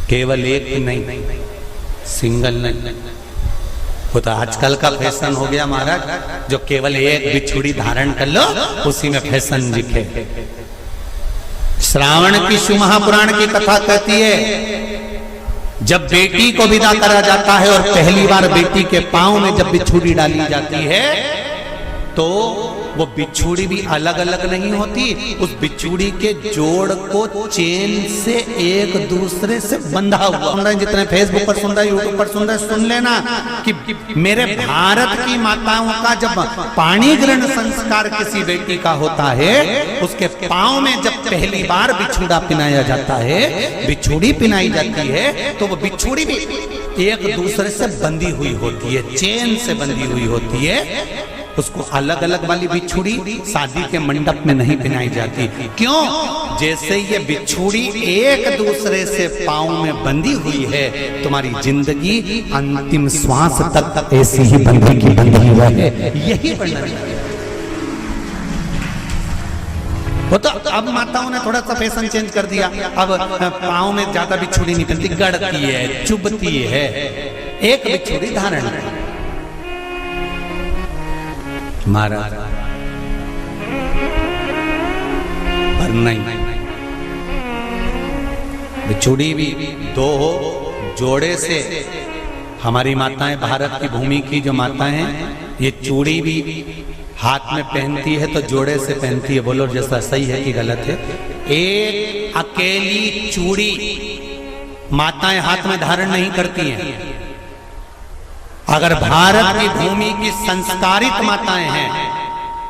केवल एक नहीं, सिंगल नहीं। वो तो आजकल का फैशन हो गया महाराज, जो केवल एक बिछुड़ी धारण कर लो उसी में फैशन दिखे। श्रावण की शिव महापुराण की कथा कहती है, जब बेटी को विदा करा जाता है और पहली बार बेटी के पांव में जब बिछुड़ी डाली जाती है तो वो बिछुड़ी भी अलग अलग नहीं होती, उस बिछुड़ी के जोड़ को चेन से एक दूसरे से बंधा हुआ। सुन रहे जितने फेसबुक पर सुन रहे, यूट्यूब पर सुन रहे, सुन लेना कि मेरे भारत की माताओं का जब पाणी ग्रहण संस्कार किसी बेटी का होता है, उसके पांव में जब पहली बार बिछुड़ा पिनाया जाता है, बिछुड़ी पिनाई जाती है, तो वो बिछुड़ी भी एक दूसरे से बंधी हुई होती है, चेन से बंधी हुई होती है। उसको अलग अलग वाली बिछुड़ी शादी के मंडप में नहीं पिनाई जाती। क्यों? जैसे ये बिछुड़ी एक दूसरे से पांव में बंधी हुई है, तुम्हारी जिंदगी अंतिम श्वास तक ऐसी ही बंधी की बंधी हुई है, यही वर्णन है। वो तो अब माताओं ने थोड़ा सा फैशन चेंज कर दिया, अब पांव में ज्यादा बिछुड़ी नहीं पहनती, गड़ती है, चुभती है, एक बिछुड़ी धारण है। महाराज पर नहीं, बिछुड़ी भी दो हो, जोड़े से। हमारी माताएं, भारत की भूमि की जो माताएं हैं, ये चूड़ी भी हाथ में पहनती है तो जोड़े से पहनती है। बोलो जैसा सही है कि गलत है? एक अकेली चूड़ी माताएं हाथ में धारण नहीं करती हैं। अगर भारत की भूमि की संस्कारित माताएं हैं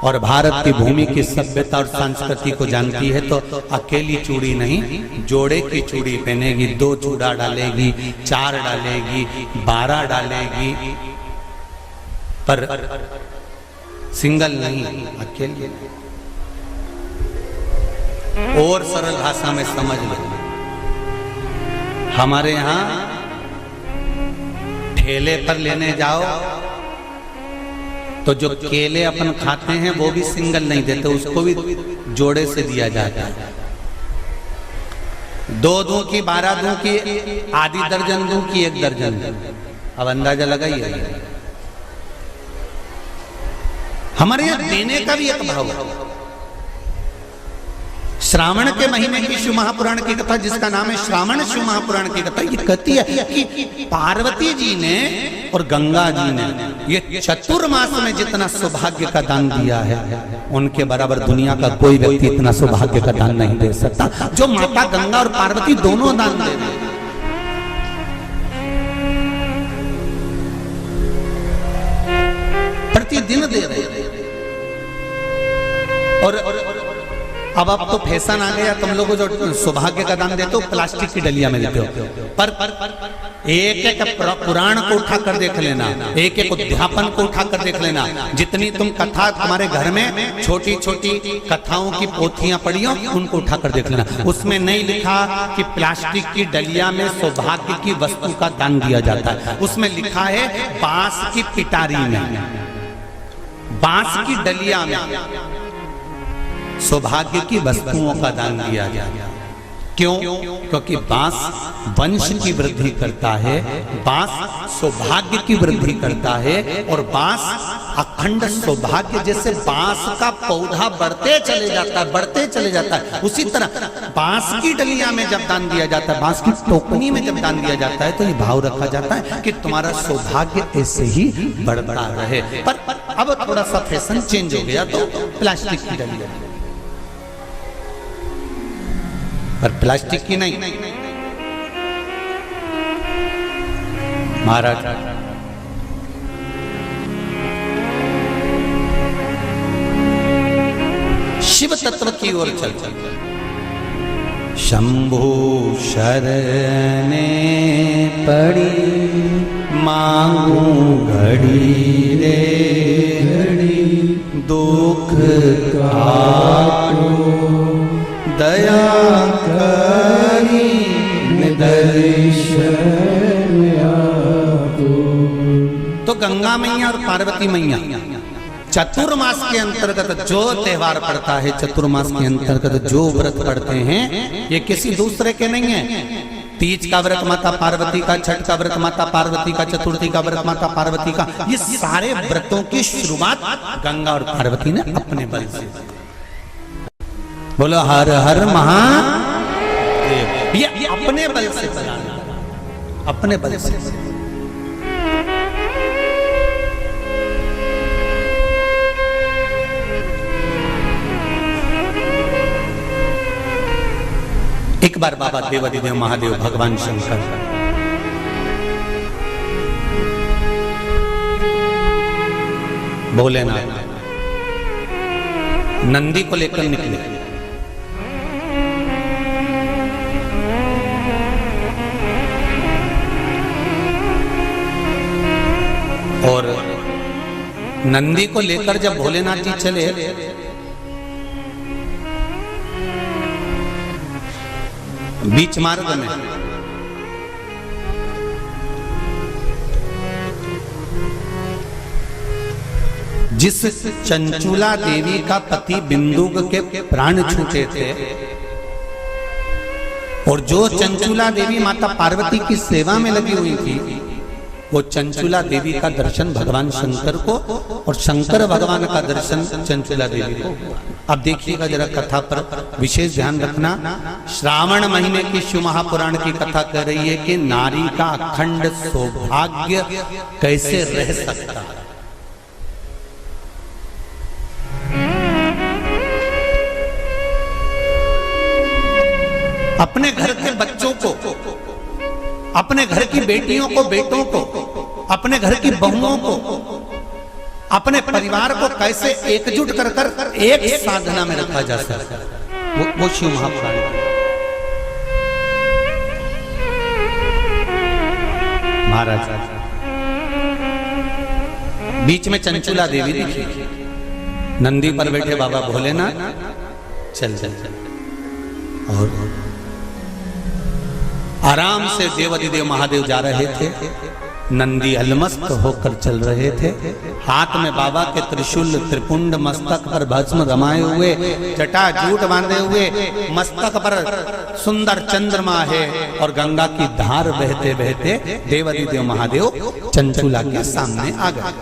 और भारत की भूमि की सभ्यता और संस्कृति को जानती है तो अकेली चूड़ी नहीं, जोड़े की चूड़ी पहनेगी, 2 चूड़ा डालेगी, 4 डालेगी, 12 डालेगी, पर सिंगल नहीं, अकेली। और सरल भाषा में समझ लो, हमारे यहां ठेले पर लेने जाओ तो जो केले अपन खाते हैं वो भी सिंगल नहीं देते, उसको भी जोड़े से दिया जाता है। 2 दूं की, 12 दूं की, आधी दर्जन दूं की, 1 दर्जन दूं। अब अंदाजा लगाइए, हमारे यहां देने का भी एक भाव है। श्रावण के महीने की शिव महापुराण की कथा, जिसका नाम है श्रावण शिव महापुराण की कथा, ये कहती है कि पार्वती जी ने और गंगा जी ने ये चतुर्मास में जितना सौभाग्य का दान दिया है, उनके बराबर दुनिया का कोई व्यक्ति इतना सौभाग्य का दान नहीं दे सकता जो माता गंगा और पार्वती दोनों दान दे रहे हैं। प्रतिदिन दे रहे हैं। और अब तो फैशन आ गया, तुम लोगों को जो सौभाग्य का दान देते हो प्लास्टिक की डलिया में देते हो, पर एक एक पुराण को उठा कर देख लेना, एक एक उद्यापन को उठा कर देख लेना। जितनी तुम कथा तुम्हारे घर में छोटी छोटी कथाओं की पोथियां पढ़ी हो, उनको उठा कर देख लेना। उसमें नहीं लिखा कि प्लास्टिक की डलिया में सौभाग्य की वस्तु का दान दिया जाता है, उसमें लिखा है बांस की पिटारी में, बांस की डलिया में सौभाग्य की वस्तुओं का दान दिया जाए। क्यों? क्योंकि बांस वंश की वृद्धि करता है, बांस सौभाग्य की वृद्धि करता है, और बांस अखंड सौभाग्य। जैसे बांस का पौधा बढ़ते चले जाता है, बढ़ते चले जाता है, उसी तरह बांस की डलिया में जब दान दिया जाता है, बांस की टोकनी में जब दान दिया जाता है, तो ये भाव रखा जाता है कि तुम्हारा सौभाग्य ऐसे ही बढ़ता रहे। पर अब थोड़ा सा फैशन चेंज हो गया तो प्लास्टिक की डलिया, पर प्लास्टिक की नहीं। महाराज शिव तत्व की ओर चल। शंभु शरणे पड़ी मांगू घड़ी रे घड़ी, दुख काटो दया करी दर्शन तो गंगा मैया और पार्वती मैया चतुर्मास के अंतर्गत जो त्योहार पड़ता है, चतुर्मास के अंतर्गत जो व्रत पड़ते हैं, ये किसी दूसरे के नहीं है, तीज का व्रत माता पार्वती का, छठ का व्रत माता पार्वती का, चतुर्थी का व्रत माता पार्वती का, ये सारे व्रतों की शुरुआत गंगा और पार्वती ने अपने बल से। बोलो हर हर महादेव। ये अपने बल से बनाना, अपने बल से। एक बार बाबा देवाधिदेव महादेव भगवान शंकर भोलेनाथ नंदी को लेकर निकले। और नंदी को लेकर जब भोलेनाथ जी चले, बीच मार्ग में जिस चंचुला देवी का पति बिंदुक के प्राण छूटे थे, और जो चंचुला देवी माता पार्वती की सेवा में लगी हुई थी, वो चंचुला देवी का दर्शन भगवान शंकर को और शंकर भगवान का दर्शन चंचुला देवी को। अब देखिएगा जरा कथा पर विशेष ध्यान रखना। श्रावण महीने की शिव महापुराण की कथा कह रही है कि नारी का अखंड सौभाग्य कैसे रह सकता है। अपने घर के बच्चों को, अपने घर की बेटियों को, बेटों को, अपने घर की बहुओं को, अपने परिवार को कैसे एकजुट कर कर एक साधना में रखा जा सकता है, वो शिव महापुराण। महाराज बीच में चंचुला देवी दिखी, नंदी पर बैठे बाबा भोलेनाथ चल चल चल, और आराम से देवाधिदेव महादेव जा रहे थे। नंदी अलमस्त होकर चल रहे थे, हाथ में बाबा के त्रिशूल त्रिपुंड, मस्तक पर भस्म रमाए हुए, जटा जूट बांधे हुए, मस्तक पर सुंदर चंद्रमा है, और गंगा की धार बहते बहते देवाधिदेव महादेव चंचुला के सामने आ गए।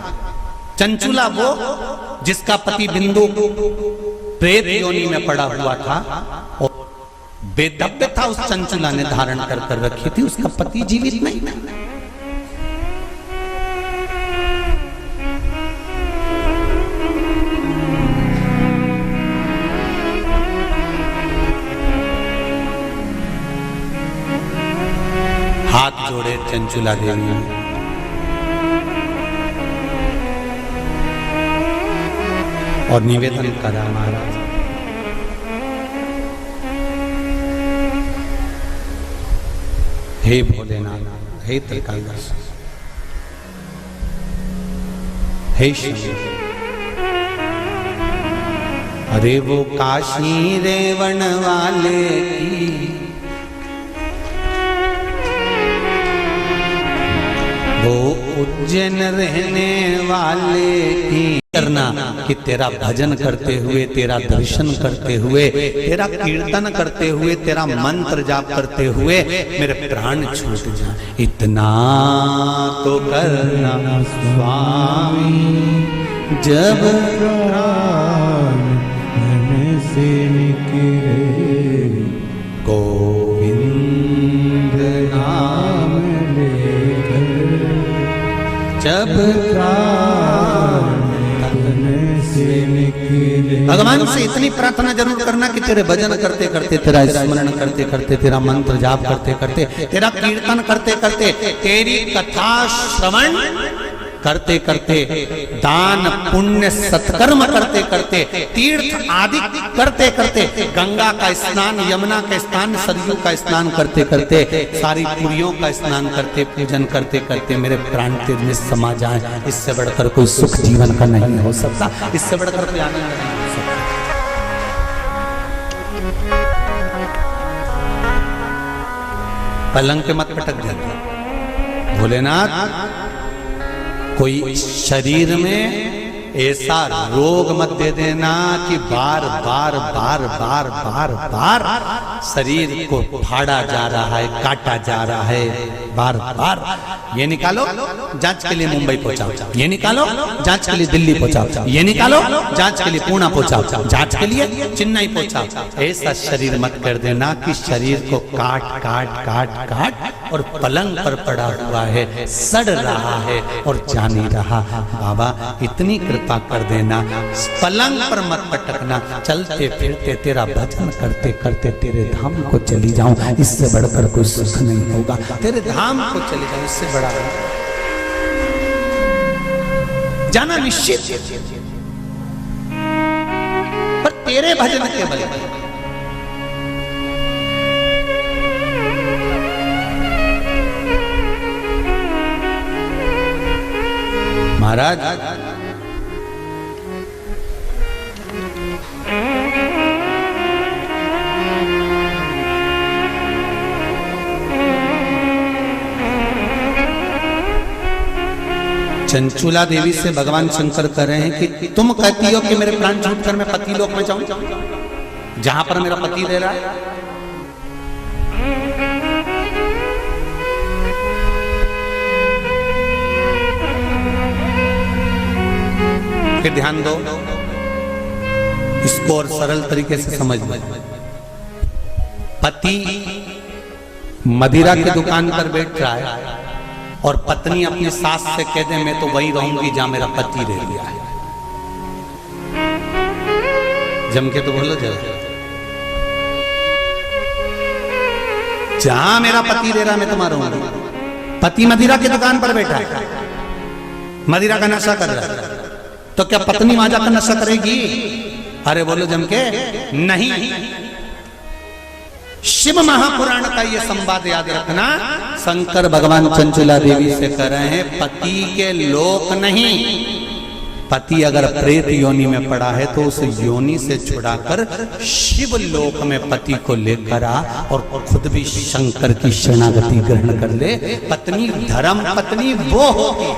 चंचुला वो जिसका पति बिंदु प्रेत योनि में पड़ा हुआ था, और बेदब्य था उस चंचुला ने धारण कर कर रखी थी, उसका पति जीवित नहीं था। हाथ जोड़े चंचुला देवी ने, और निवेदन करा, महाराज हे भोलेनाथ, हे त्रिकालदर्श, हे शंकर, अरे वो काशी रेवण वाले की, वो उज्जैन रहने वाले की करना कि तेरा भजन करते हुए, तेरा दर्शन करते हुए, तेरा कीर्तन करते हुए, तेरा मंत्र जाप करते हुए मेरे प्राण छूट जाए, इतना तो करना स्वामी, जब प्राण से निकले गोविंद नाम लेकर, जब भगवान से इतनी प्रार्थना जरूर करना कि तेरे भजन करते करते, तेरा स्मरण करते करते, तेरा मंत्र जाप करते करते, तेरा कीर्तन करते करते, तेरी कथा श्रवण करते करते, दान पुण्य सत्कर्म करते करते, तीर्थ आदि करते करते, गंगा का स्नान, यमुना का स्नान, सरयू का स्नान करते करते, सारी पुरियों का स्नान करते, पूजन करते करते मेरे प्राण तेज में समा जाए, इससे बढ़कर कोई सुख जीवन का नहीं हो सकता, इससे बढ़कर कोई आनंद नहीं हो सकता। पलंग पे मत पटक जाता भोलेनाथ, कोई शरीर में ऐसा रोग मत दे देना कि बार बार बार बार बार बार शरीर को फाड़ा जा रहा है, काटा जा रहा है, बार बार। ये निकालो, जांच के लिए मुंबई पहुंचाओ, ये निकालो, जांच के लिए दिल्ली पहुंचाओ, ये निकालो, जांच के लिए पुणे पहुंचाओ, जांच के लिए चेन्नई पहुंचाओ। ऐसा शरीर मत कर देना कि शरीर को काट काट काट काट और पलंग पर पड़ा हुआ है, सड़ रहा है और जा नहीं रहा। बाबा इतनी कृपा कर देना, पलंग पर मत पटकना, चलते फिरते तेरा भजन करते करते तेरे धाम को चली जाऊं, इससे बढ़कर कोई सुख नहीं होगा। तेरे धाम को चली जाऊं, इससे बड़ा जाना निश्चित, पर तेरे भजन के बल पर। महाराज चंचुला देवी से भगवान शंकर कह रहे हैं कि तुम कहती हो कि मेरे प्राण छूटकर मैं पति लोक में जाऊं, जहां पर मेरा पति रह रहा है। फिर ध्यान दो, इसको और सरल तरीके से समझ लो। पति मदिरा की दुकान पर बैठ रहा है और पत्नी अपनी सास से कह दे मैं तो वही रहूंगी जहां मेरा पति रह गया है। जम के तो बोलो जरा, जहां मेरा पति रह रहा मैं तो रहूंगी। पति मदिरा की दुकान पर बैठा है, मदिरा का नशा कर रहा है, तो क्या पत्नी वहां जाकर नशा करेगी? अरे बोलो जम के, नहीं। शिव महापुराण का ये संवाद याद रखना। शंकर भगवान चंचुला देवी से कह रहे हैं पति के लोक नहीं, पति अगर प्रेत योनि में पड़ा है तो उस योनि से छुड़ाकर शिव लोक में पति को लेकर आ और खुद भी शंकर की शरणागति ग्रहण कर ले। पत्नी धर्म पत्नी वो होती है,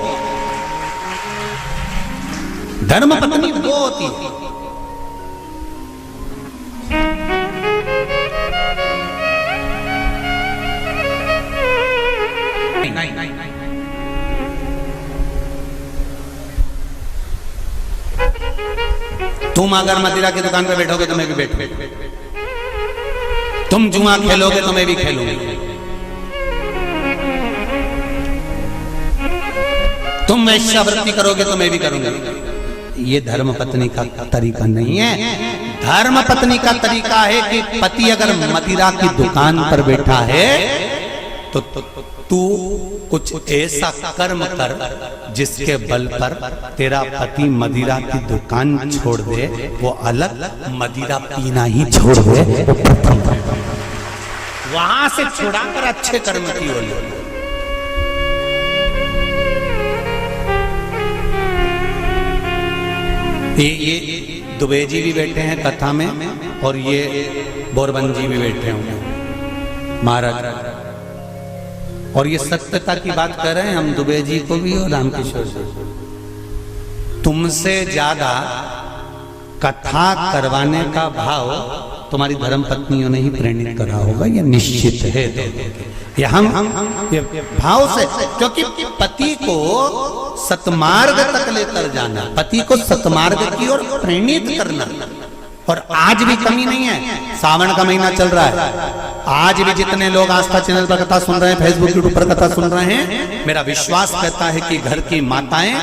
धर्म पत्नी वो होती है। तुम अगर मदिरा की दुकान पे बैठोगे तो मैं भी बैठूंगा, तुम जुआ खेलोगे तो मैं भी खेलूंगी, तुम वैश्यावृत्ति करोगे तो मैं भी करूंगा। ये धर्म पत्नी का तरीका नहीं है। धर्म पत्नी का तरीका है कि पति अगर मदिरा की दुकान पर बैठा है तो तू कुछ ऐसा कर्म कर जिसके बल पर तेरा पति मदिरा की दुकान छोड़ दे, वो अलग मदिरा पीना ही छोड़ दे, वहां से छुड़ाकर अच्छे कर्म की ओर ले। ये दुबे जी भी बैठे हैं कथा में और ये बोरबन जी भी बैठे होंगे महाराज, और ये सत्यता की बात कर रहे हैं हम दुबे जी को भी और रामकिशोर जी। तुमसे ज्यादा कथा करवाने का भाव तुम्हारी धर्म पत्नियों ने ही प्रेरित करा होगा, ये निश्चित है। ये हम ये भाव से, क्योंकि पति को सतमार्ग तक लेकर जाना, पति को सतमार्ग की ओर प्रेरित करना। और आज भी कमी नहीं है, सावन का महीना चल रहा है, आज भी जितने लोग आस्था चैनल पर कथा सुन रहे हैं, फेसबुक यूट्यूब पर कथा सुन रहे हैं, मेरा विश्वास कहता है कि घर की माताएं,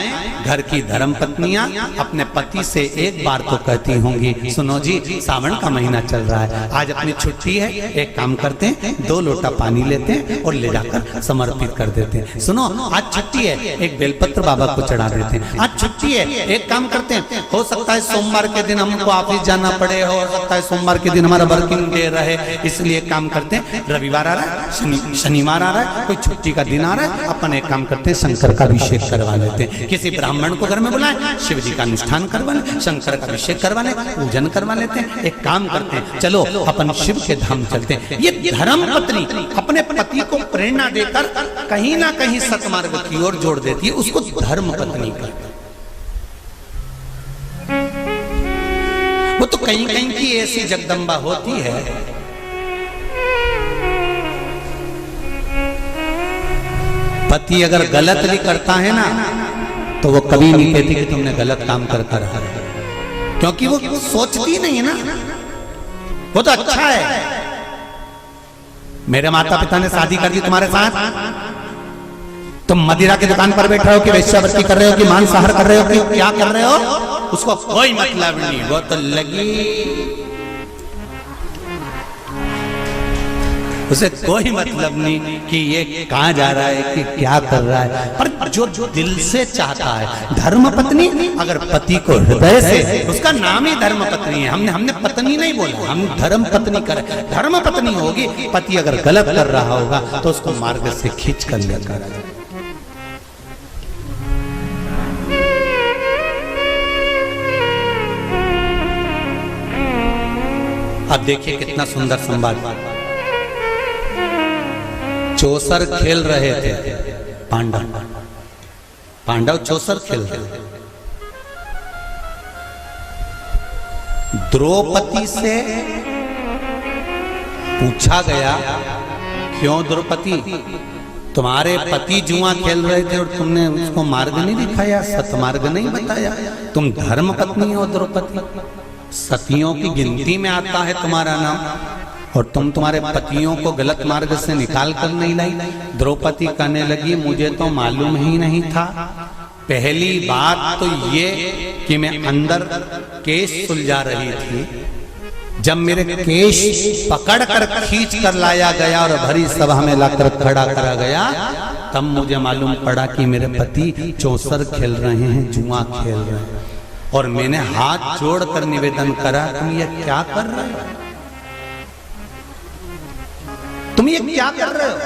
घर की धर्म पत्नियां अपने पति से एक बार तो कहती होंगी, सुनो जी सावन का महीना चल रहा है, आज अपनी छुट्टी है, एक काम करते हैं 2 लोटा पानी लेते हैं और ले जाकर समर्पित कर देते हैं। सुनो आज छुट्टी है, एक बेलपत्र बाबा को चढ़ा देते हैं। आज छुट्टी है, एक काम करते हैं, हो सकता है सोमवार के दिन हमको ऑफिस जाना पड़े, हो सकता है सोमवार के दिन हमारा वर्किंग डे रहे, इसलिए काम करते हैं रविवार आ रहा है, शनिवार आ रहा है, कोई छुट्टी का दिन आ रहा है, अपन एक काम करते हैं शंकर का अभिषेक करवा लेते हैं। किसी ब्राह्मण को घर में बुलाएं, शिव जी का अनुष्ठान करवा लें, शंकर का अभिषेक करवा लें, पूजन करवा लेते हैं। एक काम करते हैं, चलो अपन शिव के धाम चलते हैं। ये धर्म पत्नी अपने पति को प्रेरणा देकर कहीं ना कहीं सतमार्ग की ओर जोड़ देती है, उसको धर्म पत्नी कहते हैं। कहीं कहीं की ऐसी जगदम्बा होती है। पति अगर गलत भी करता है ना तो वो कभी नहीं कहती कि तुमने गलत काम कर कर, क्योंकि वो सोचती नहीं है ना, वो तो अच्छा है। मेरे माता पिता ने शादी कर दी तुम्हारे साथ, तुम मदिरा की दुकान पर बैठ रहे हो कि वेश्यावृत्ति कर रहे हो कि मांसाहार कर रहे हो कि क्या कर रहे हो, उसको कोई मतलब नहीं। वो तो लगी, उसे कोई मतलब नहीं कि ये कहां जा रहा है कि क्या कर रहा है। पर जो दिल से चाहता है धर्म पत्नी, अगर पति को हृदय से, उसका नाम ही धर्म पत्नी है। हमने पत्नी नहीं बोला, हम धर्म पत्नी कर, धर्म पत्नी होगी। पति अगर गलत कर रहा होगा तो उसको मार्ग से खींच कर लेकर। अब देखिए कितना सुंदर संवाद। चौसर खेल रहे थे पांडव चौसर खेल रहे थे। द्रौपदी से पूछा गया, क्यों द्रौपदी, तुम्हारे पति जुआ खेल रहे थे और तुमने उसको मार्ग नहीं दिखाया, सतमार्ग नहीं बताया। तुम धर्म पत्नी हो द्रौपदी, सतियों की गिनती में आता है तुम्हारा नाम, और तुम तुम्हारे पतियों को गलत मार्ग से निकाल कर नहीं लाई। द्रौपदी कहने लगी, मुझे तो मालूम ही नहीं था। पहली बात तो ये कि मैं अंदर केस सुलझा रही थी, जब मेरे केश पकड़ कर खींच कर लाया गया और भरी सभा में लाकर खड़ा करा गया, तब मुझे मालूम पड़ा कि मेरे पति चौसर खेल रहे हैं, जुआ खेल रहे हैं। और मैंने हाथ जोड़कर निवेदन करा, तुम ये क्या कर रहे हो, तुम ये क्या कर रहे हो।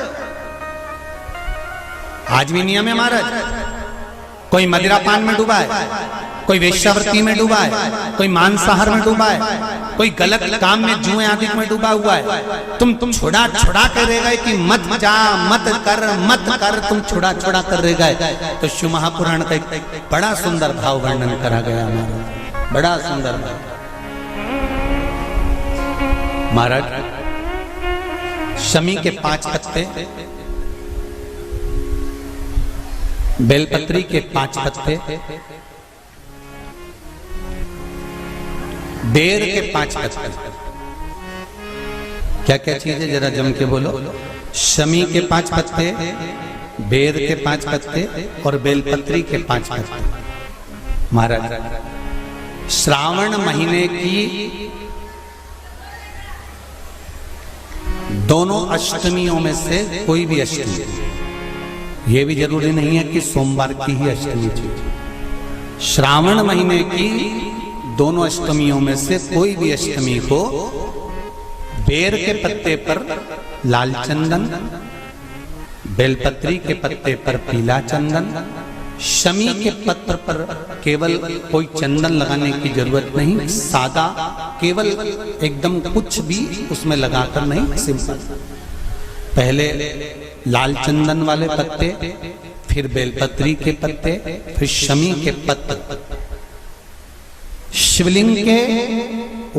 आज भी नियम है महाराज, कोई मदिरा पान में डूबा है, कोई वेश्यावृत्ति में डूबा है, कोई मांसाहार में डूबा है, कोई गलत काम में जुए आदि में डूबा हुआ है। तुम छुड़ा कर रह गए कि मत जा, मत कर, तुम छुड़ा कर रह गए। तो शिव महापुराण का एक बड़ा सुंदर भाव वर्णन करा गया महाराज, बड़ा सुंदर महाराज। शमी के 5 पत्ते, बेलपत्री के 5 पत्ते, बेर के 5 पत्ते, क्या क्या चीज है जरा जम के बोलो। शमी के 5 पत्ते, बेर के 5 पत्ते और बेलपत्री के 5 पत्ते। महाराज, श्रावण महीने की दोनों अष्टमियों में से कोई भी अष्टमी, ये भी जरूरी नहीं है कि सोमवार की ही अष्टमी थी। श्रावण महीने की दोनों अष्टमियों में से कोई भी अष्टमी को बेर के पत्ते पर लाल चंदन, बेलपत्री के पत्ते पर पीला चंदन, शमी के पत्र पर केवल कोई चंदन लगाने की जरूरत नहीं, सादा, केवल एकदम कुछ भी उसमें लगाकर नहीं, सिंपल। पहले लाल चंदन वाले पत्ते, फिर बेलपत्री के पत्ते, फिर शमी के पत्ते शिवलिंग के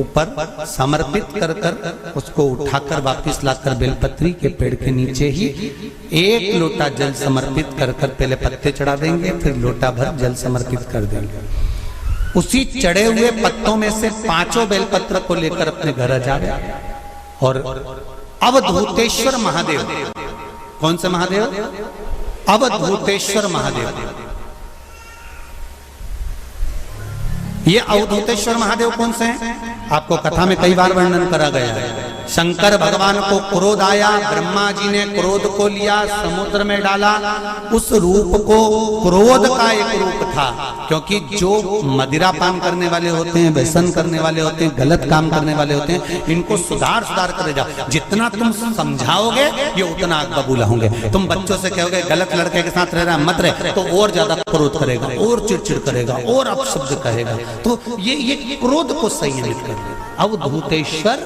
ऊपर समर्पित कर कर उसको उठाकर वापस लाकर बेलपत्री के पेड़ के नीचे ही 1 लोटा जल समर्पित कर कर पहले पत्ते चढ़ा देंगे, फिर लोटा भर जल समर्पित कर देंगे। उसी चढ़े हुए पत्तों में से 5 बेलपत्र को लेकर अपने घर आ जाए और अवधूतेश्वर महादेव, कौन से महादेव, अवधूतेश्वर महादेव। ये अवधूतेश्वर महादेव कौन से हैं? आपको कथा में कई बार वर्णन करा गया है। शंकर भगवान को क्रोध आया, ब्रह्मा जी ने क्रोध को लिया, समुद्र में डाला। उस रूप को क्रोध का एक रूप था, क्योंकि जो मदिरा पान करने वाले होते हैं, व्यसन करने वाले होते हैं, गलत काम करने वाले होते हैं, इनको सुधार करे जाओ। जितना तुम समझाओगे ये उतना आग बबूला होंगे। तुम बच्चों से कहोगे गलत लड़के के साथ रह रहा मत रहे, तो और ज्यादा क्रोध करेगा, और चिड़चिड़ करेगा, और अपशब्द कहेगा। तो ये क्रोध को संयमित कर अवधूतेश्वर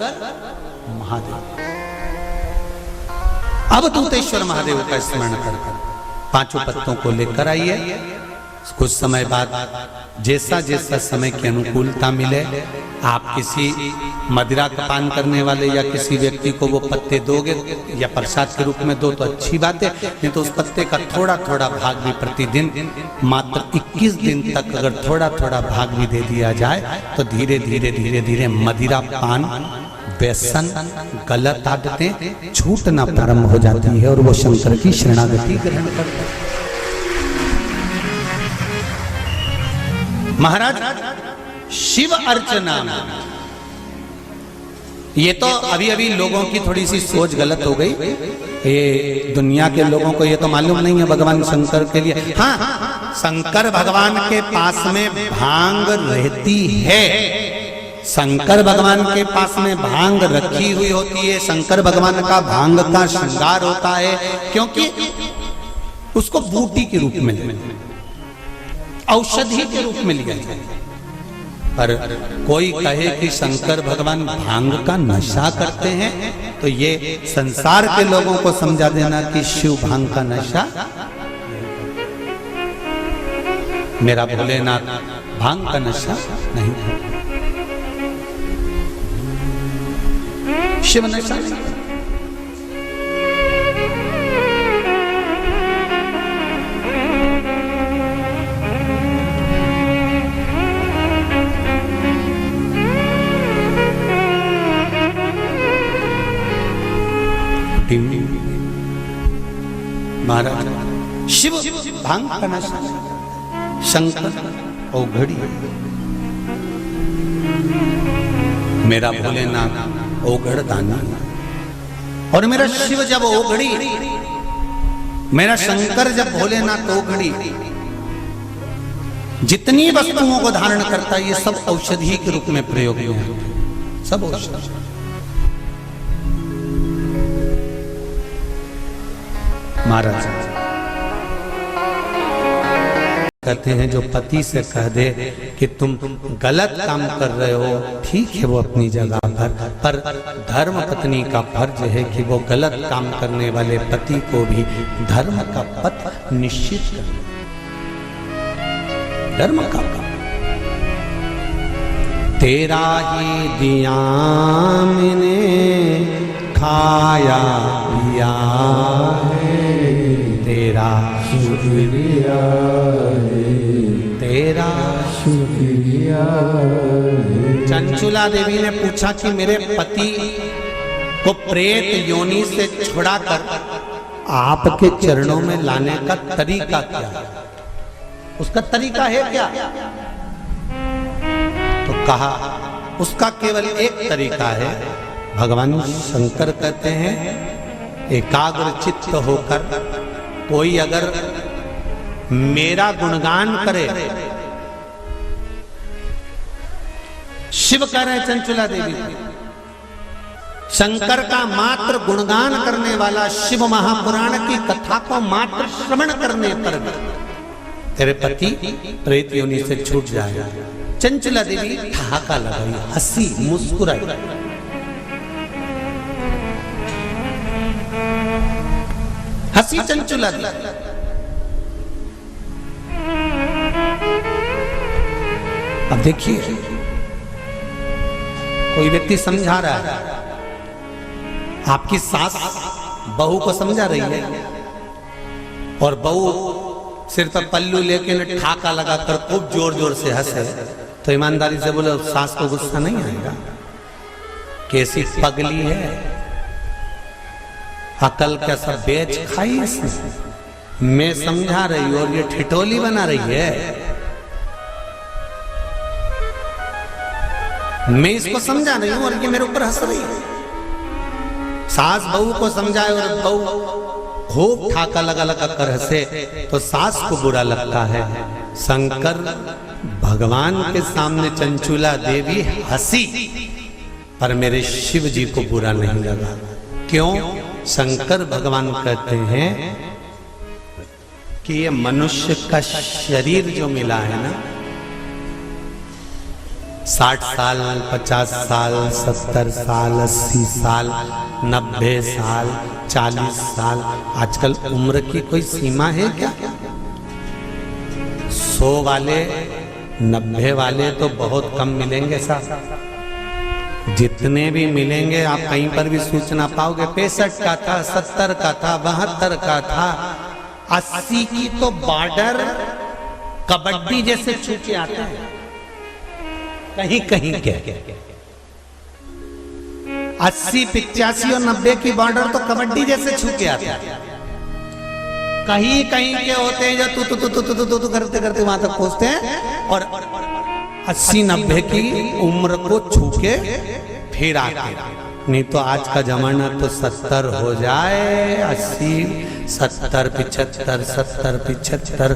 महादेव, अवधूतेश्वर महादेव का स्मरण कर 5 पत्तों को लेकर आइए कुछ समय बाद जैसा जैसा समय की अनुकूलता मिले, आप किसी मदिरा का पान करने वाले या किसी व्यक्ति को वो पत्ते दोगे या प्रसाद के रूप में दो तो अच्छी बात है, नहीं तो उस पत्ते का थोड़ा थोड़ा भाग भी प्रतिदिन मात्र 21 दिन तक अगर थोड़ा थोड़ा भाग भी दे दिया जाए तो धीरे धीरे धीरे धीरे मदिरा पान, व्यसन, गलत आदतें छूटना प्रारंभ हो जाती है और वो शंकर की शरणागति ग्रहण करते हैं। महाराज शिव अर्चना, ये तो अभी अभी लोगों की थोड़ी सी सोच गलत हो गई। ये दुनिया के लोगों को ये तो मालूम नहीं है भगवान शंकर के लिए, हाँ शंकर भगवान के पास में भांग रहती है, शंकर भगवान के पास में भांग रखी हुई होती है, शंकर भगवान का भांग का श्रृंगार होता है, क्योंकि उसको बूटी के रूप में, औषधि के रूप में लिया जाए। पर कोई कहे कि शंकर भगवान भांग का नशा करते हैं तो ये संसार के लोगों को समझा देना कि शिव भांग का नशा, मेरा भोलेनाथ भांग का नशा नहीं है, शिव नशा नहीं। महाराज शिव भांग का नशा, शंकर औघड़ी, मेरा भोलेनाथ औघड़ दानी, और मेरा शिव जब औघड़ी, मेरा शंकर जब भोलेनाथ औघड़ी, जितनी वस्तुओं को धारण करता है ये सब औषधि के रूप में प्रयोग होते, सब औषधि। महाराज कहते हैं जो पति से कह दे कि तुम गलत काम कर रहे हो, ठीक है वो अपनी जगह पर धर्म पत्नी का फर्ज है कि वो गलत काम करने वाले पति को भी धर्म का पथ निश्चित करे, धर्म का पथ। तेरा ही दिया मैंने खाया पिया है, तेरा शुक्रिया है, तेरा शुक्रिया है। चंचुला देवी ने पूछा कि मेरे पति को प्रेत योनि से छुड़ाकर आपके चरणों में लाने का तरीका क्या है, उसका तरीका है क्या? तो कहा उसका केवल एक तरीका है। भगवान शंकर कहते हैं एकाग्र चित्त होकर कोई अगर मेरा गुणगान करे, शिव कह रहे चंचुला देवी, शंकर का मात्र गुणगान करने वाला, शिव महापुराण की कथा को मात्र श्रवण करने पर तेरे पति प्रेत योनि से छूट जाएगा। चंचुला देवी ठहाका लगाई, हंसी, मुस्कुराई। हंसी चंचुला देवी। अब देखिए कोई व्यक्ति समझा रहा है, आपकी सास बहू को समझा रही है और बहू सिर पर पल्लू लेके ठाका लगाकर खूब जोर जोर से हंसे, तो ईमानदारी से बोले सास को गुस्सा नहीं आएगा? कैसी पगली है, अकल का सब बेच खाई इसने। मैं समझा रही हूं और ये ठिठोली बना रही है। मैं इसको समझा रही हूं और ये मेरे ऊपर हंस रही है। सास बहू को समझाए और बहू खूब ठाका लगा लगा कर हंसे तो सास को बुरा लगता है। शंकर भगवान के सामने चंचुला देवी हंसी पर मेरे शिव जी को बुरा नहीं लगा। क्यों? शंकर भगवान कहते हैं कि ये मनुष्य का शरीर जो मिला है ना, 60 साल, 50 साल, 70 साल, 80 साल, 90 साल, 40 साल, आजकल उम्र की कोई सीमा है क्या? 100 वाले 90 वाले तो बहुत कम मिलेंगे साहब। जितने भी मिलेंगे आप कहीं पर भी सूचना पाओगे 65 का था, 70 का था, 72 का था, 80 की तो बॉर्डर कबड्डी जैसे छू के आते हैं कहीं कहीं के। 80, 85 और 90 की बॉर्डर तो कबड्डी जैसे छू के आते हैं। कहीं कहीं के होते हैं जो तू करते करते वहां तक पहुंचते हैं और 80-90 की उम्र को छू के फिर आते। नहीं तो आज का जमाना तो 70 हो जाए, 80, 70, 75, 70, 75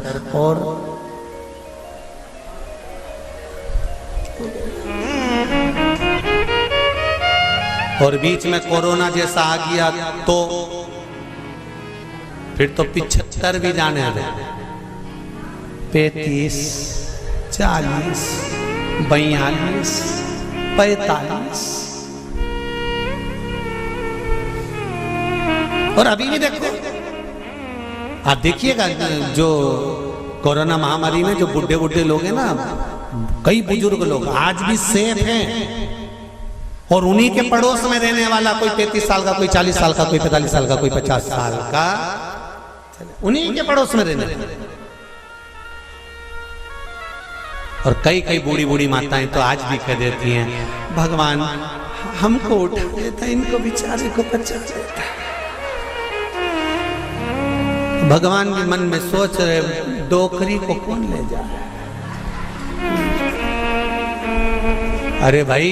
और बीच में कोरोना जैसा आ गया तो फिर तो 75 भी जाने लगे। 35, 40, 42, 45 और अभी भी देखो, आप देखिएगा जो कोरोना महामारी में जो बुढ़े बुढ़े लोग हैं ना, कई बुजुर्ग लोग आज भी सेफ हैं और उन्हीं के पड़ोस में रहने वाला कोई 33 साल का, कोई 40 साल का, कोई 45 साल का, कोई 50 साल का, उन्हीं के पड़ोस में रहने। और कई कई बूढ़ी बूढ़ी माताएं तो आज भी कह देती हैं, भगवान हमको उठा देता, इनको बेचारे को बचा देता। भगवान भी मन में सोच रहे, डोकरी को कौन ले जाए। अरे भाई,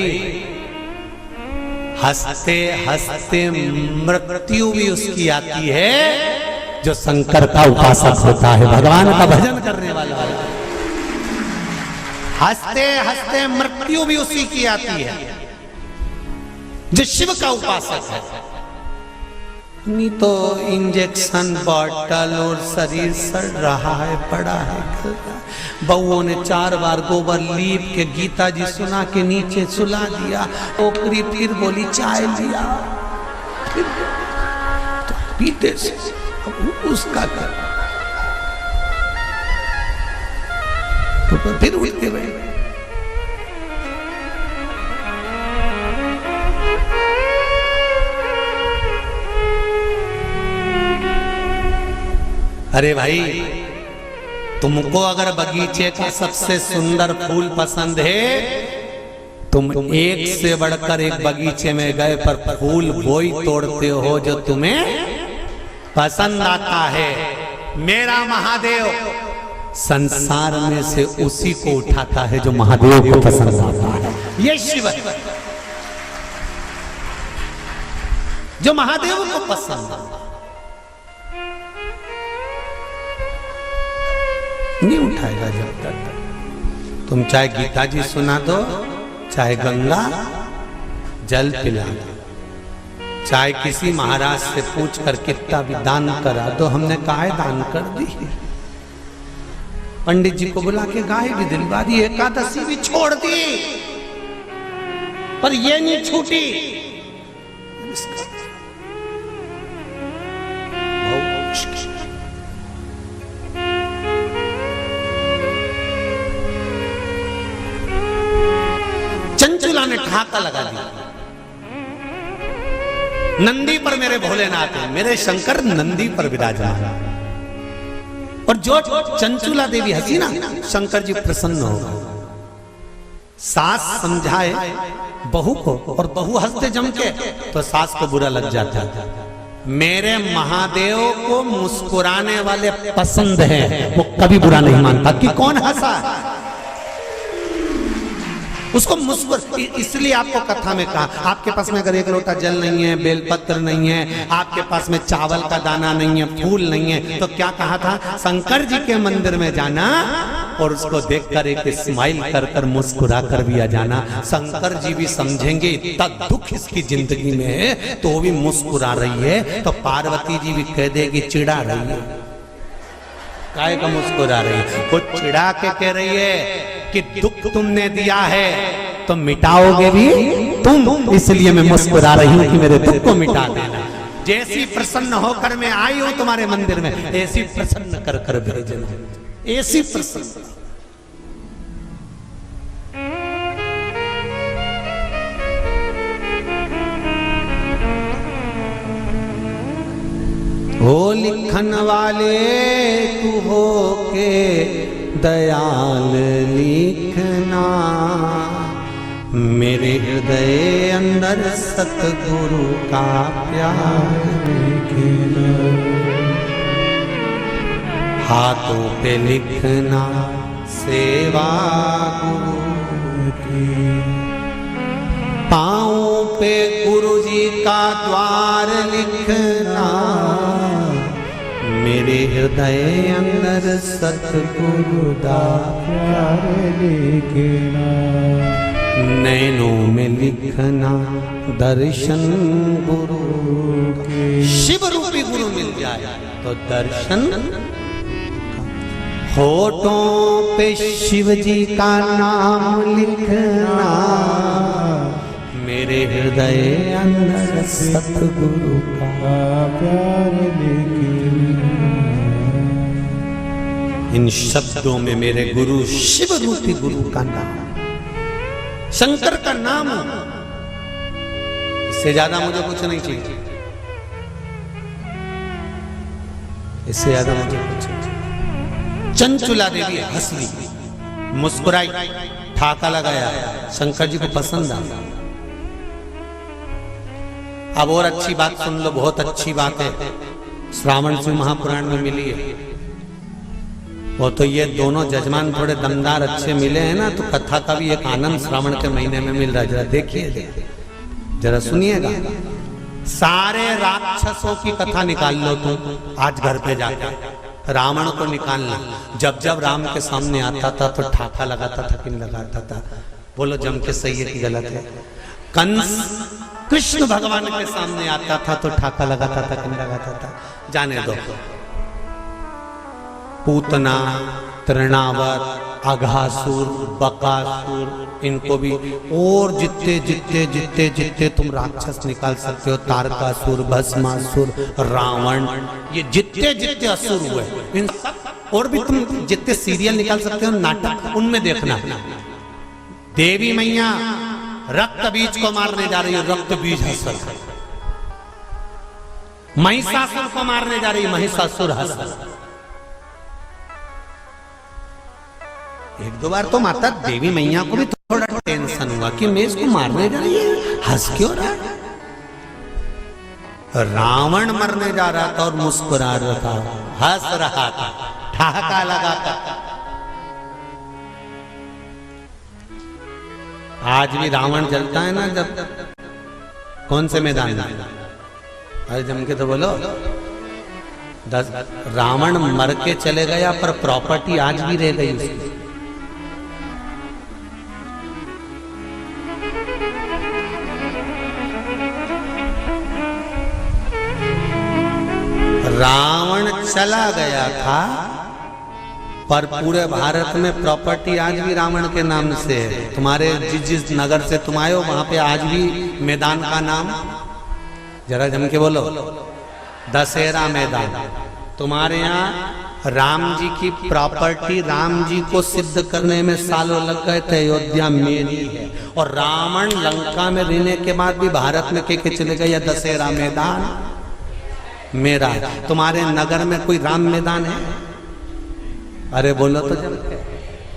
हंसते हंसते मृत्यु भी उसकी आती है जो शंकर का उपासक होता है, भगवान का भजन करने वाला। हंसते हंसते मृत्यु भी उसी की आती है जो शिव का उपासक है। नहीं तो इंजेक्शन बॉटल और शरीर सड़ रहा है, पड़ा है। बउओं ने 4 बार गोबर लीप के गीता जी सुना के नीचे सुला दिया। ओकरी फिर बोली चाय लिया, फिर तो पीते से उसका कर तो फिर उठते बैठे। अरे भाई, तुमको अगर बगीचे का सबसे सुंदर फूल पसंद है, तुम एक से बढ़कर एक बगीचे में गए पर फूल वही तोड़ते हो जो तुम्हें पसंद आता है। मेरा महादेव संसार में से उसी को उठाता है जो महादेव को पसंद आता है। ये शिव है जो महादेव को पसंद आता है। नहीं उठाएगा जब तक तुम चाहे गीता जी सुना दो, चाहे गंगा जल पिला दो, चाहे किसी महाराज से पूछ कर कितना भी दान करा दो। हमने गाय दान कर दी, पंडित जी को बुला के गाय भी दिलवा दी, एकादशी भी छोड़ दी, पर ये नहीं छूटी। चंचुला ने ठाका लगा दिया। नंदी पर मेरे भोलेनाथ है, मेरे शंकर नंदी पर विराजमान। और जो चंचुला देवी हंसी ना, शंकर जी प्रसन्न हो गए। सास समझाए बहू को और बहू हंसते जम के तो सास को बुरा लग जाता। मेरे महादेव को मुस्कुराने वाले पसंद हैं, वो कभी बुरा नहीं मानता कि कौन हंसा, उसको मुस्कुर। इसलिए आपको कथा में कहा, आपके पास में अगर 1 लोटा जल नहीं है, बेलपत्र नहीं है, आपके पास में चावल का दाना नहीं है, फूल नहीं है, तो क्या कहा था? शंकर जी के मंदिर में जाना और उसको देखकर एक स्माइल कर कर मुस्कुरा कर भी आ जाना। शंकर जी भी समझेंगे इतना दुख इसकी जिंदगी में है तो वो भी मुस्कुरा रही है, तो पार्वती जी भी कह देगी चिढ़ा रही है। काय का मुस्कुरा रही है? वो चिढ़ा के कह रही है कि दुख तुमने दिया है तो मिटाओगे भी तुम, इसलिए मैं मुस्कुरा रही हूं कि मेरे दुख को मिटा देना। जैसी प्रसन्न होकर मैं आई हूं तुम्हारे मंदिर में, ऐसी प्रसन्न कर कर भेजना, ऐसी प्रसन्न। लिखन वाले तू हो के दयाल लिखना, मेरे हृदय अंदर सतगुरु का प्यार लिखना, हाथों पे लिखना सेवा गुरु की, पाँवों पे गुरु जी का द्वार लिखना, मेरे हृदय अंदर सतगुरु का प्यार लिखना, नैनों में लिखना दर्शन गुरु के, शिव रूपी गुरु मिल जाए तो दर्शन, होठों पे शिव जी का नाम लिखना, मेरे हृदय अंदर सतगुरु का प्यार लिखना, इन शब्दों में मेरे गुरु शिव रूपी गुरु का नाम, शंकर का नाम, इससे ज्यादा मुझे कुछ नहीं चाहिए, इससे ज्यादा मुझे कुछ नहीं चाहिए। चंचुला देवी हंस ली, मुस्कुराई, ठाका लगाया, शंकर जी को पसंद आया। अब और अच्छी बात सुन लो, बहुत अच्छी बात है, श्रावण शिव महापुराण में मिली है। वो तो ये दोनों जजमान थोड़े दमदार अच्छे मिले हैं ना, तो कथा का भी एक आनंद श्रावण के महीने में मिल रहा है। जरा देखिए, जरा सुनिएगा। सारे राक्षसों की कथा निकाल लो तुम आज घर पे जाकर, रावण को निकालना। जब जब राम के सामने आता था तो ठाका लगाता था कि नहीं लगाता था? बोलो जम के सही है कि गलत है? कंस कृष्ण भगवान के सामने आता था तो ठाका लगाता था कि नहीं लगाता था? जाने दो। पूतना, तृणावर, अघासुर, बकासुर, इनको भी, और जितने जितने जितने जितने तुम राक्षस निकाल सकते हो, तारकासुर, भस्मासुर, रावण, ये जितने जितने असुर हुए, इन सब, और भी तुम जितने सीरियल निकाल सकते हो, नाटक, उनमें देखना देवी मैया रक्त बीज को मारने जा रही है, रक्त बीज हंस, महिषासुर को मारने जा रही है, महिषासुर हंस। एक दो बार तो माता देवी मैया को भी थोड़ा टेंशन हुआ कि मैं इसको मारने जा रही है, हंस क्यों रहा है? रावण मरने जा रहा था और मुस्कुरा रहा था, हंस रहा था, ठहाका लगा था। आज भी रावण जलता है ना, जब कौन से मैदान में? अरे जम के तो बोलो। रावण मर के चले गया पर प्रॉपर्टी आज भी रह गई उसकी। रावण चला गया था पर पूरे भारत में प्रॉपर्टी आज भी रावण के नाम से है। तुम्हारे जिस नगर से तुम आए हो वहां पे आज भी मैदान का नाम, जरा जम के बोलो, दशहरा मैदान। तुम्हारे यहाँ राम जी की प्रॉपर्टी, राम जी को सिद्ध करने में सालों लग गए थे। अयोध्या मेरी है, और रावण लंका में रहने के बाद भी भारत में के चले गए, दशहरा मैदान मेरा। तुम्हारे नगर में कोई राम मैदान है? अरे बोलो तो जब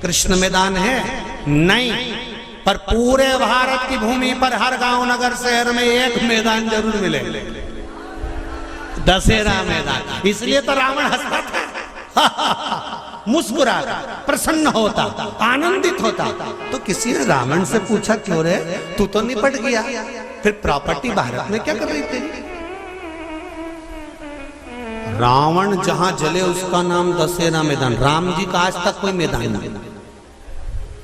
कृष्ण मैदान है? नहीं, पर पूरे भारत की भूमि पर हर गांव, नगर, शहर में एक मैदान जरूर मिले, दशहरा मैदान। इसलिए तो रावण हंसता था, मुस्कुरा, प्रसन्न होता, आनंदित होता। तो किसी ने रावण से पूछा, क्यों रे, तू तो निपट गया, फिर प्रॉपर्टी भारत में क्या कर रही थी? रावण जहां जले उसका नाम दशहरा मैदान। राम जी का आज तक कोई मैदान नहीं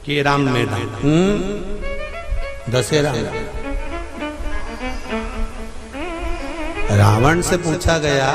कि राम मैदान, दशहरा। रावण से पूछा गया